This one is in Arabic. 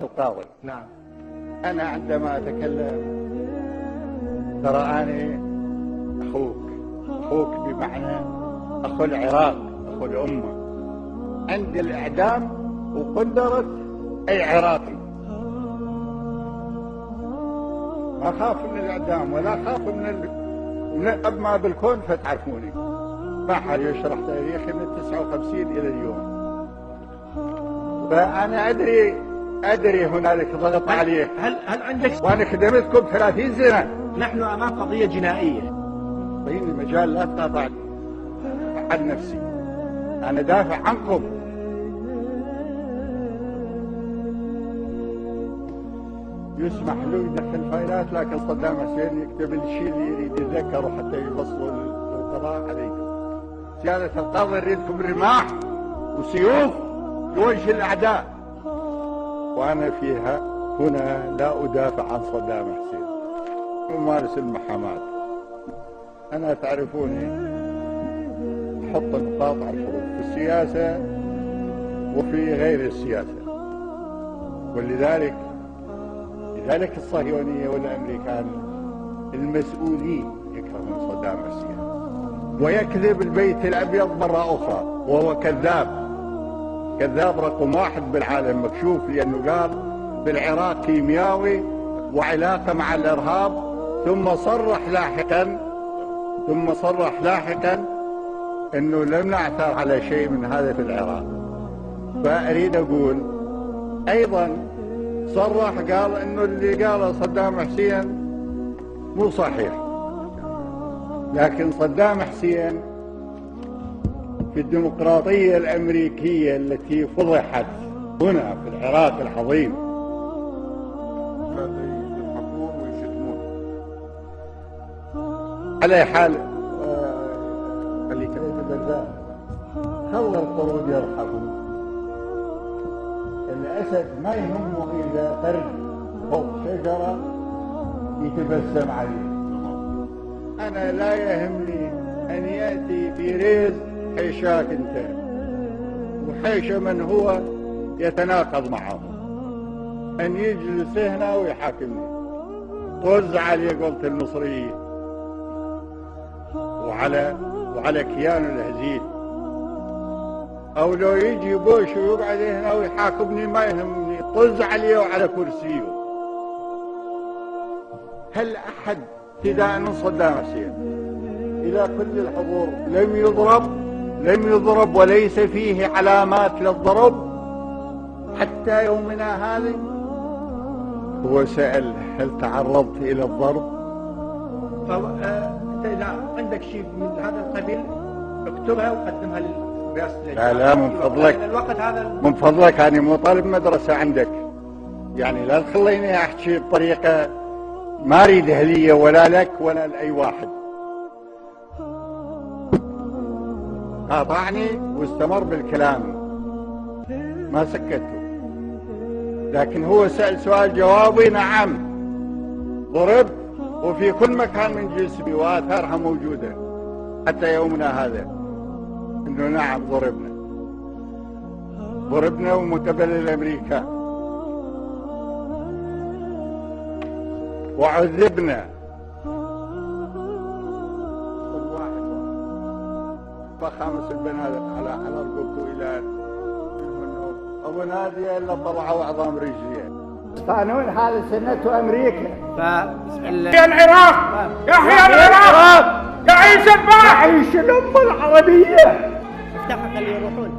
القاضي. نعم. أنا عندما أتكلم ترى أنا أخوك بمعنى أخو العراق، أخو الأمة. عند الإعدام وقدرت أي عراقي، ما أخاف من الإعدام ولا أخاف من أبما بالكون، فتعرفوني ما حد يشرح تاريخي من 59 إلى اليوم. فأنا أدري هنالك ضغط عليه. هل عندك؟ وأنا خدمتكم 30 سنة. نحن أمام قضية جنائية. طيب المجال لا تقاطع عن نفسي، أنا دافع عنكم. يسمح له يدخل فايلات، لكن صدام حسين يكتب الشيء اللي يريد يتذكره حتى يفصلوا القضاء عليكم. سيادة القاضي يريدكم رماح وسيوف لوجه الأعداء، وأنا فيها هنا لا أدافع عن صدام حسين، أمارس المحاماة. أنا تعرفوني أحط النقاط على الحروف في السياسة وفي غير السياسة، ولذلك الصهيونية والأمريكان المسؤولين يكرهون صدام حسين، ويكذب البيت الأبيض مرة أخرى، وهو كذاب رقم 1 بالعالم، مكشوف، لأنه قال بالعراق كيمياوي وعلاقة مع الإرهاب، ثم صرح لاحقا أنه لم نعثر على شيء من هذا في العراق. فأريد أقول أيضا صرح قال أنه اللي قاله صدام حسين مو صحيح، لكن صدام حسين في الديمقراطية الأمريكية التي فضحت هنا في العراق العظيم يضحكون ويشتمون. على حال اللي كلمة البردان خلى القرود يرحبون. الأسد ما يهمه إذا فرد فوق شجرة يتبسم عليه. أنا لا يهمني أن يأتي بريز حيشاك أنت وحيش من هو يتناقض معه، أن يجلس هنا ويحاكمني. طز عليه قلت المصريين وعلى كيان الهزيل، أو لو يجي بوش ويقعد هنا ويحاكمني ما يهمني، طز عليه وعلى كرسيه. هل أحد ابتداء من صدام حسين إلى كل الحضور لم يضرب وليس فيه علامات للضرب حتى يومنا هذا؟ هو سأل هل تعرضت إلى الضرب؟ أنت إذا عندك شيء من هذا القبيل اكتبها وقدمها للرئاسة اللجنة. لا من فضلك، الوقت هذا من فضلك، أنا مو طالب مدرسة عندك، يعني لا تخليني أحكي بطريقة ما أريدها لي ولا لك ولا لأي واحد. قاطعني واستمر بالكلام ما سكته، لكن هو سأل سؤال جوابي نعم ضرب، وفي كل مكان من جسمي وآثارها موجودة حتى يومنا هذا، إنه نعم ضربنا ومتبلل أمريكا وعذبنا. كل واحد فخامس البنادق على رقبته إلى أبو نادية إلا طلعوا عظام رجليه. قانون هذا سنته أمريكا. يا العراق، يحيى العراق، يعيش البحر، يعيش الأمة العربية. افتحوا خليه يروحون.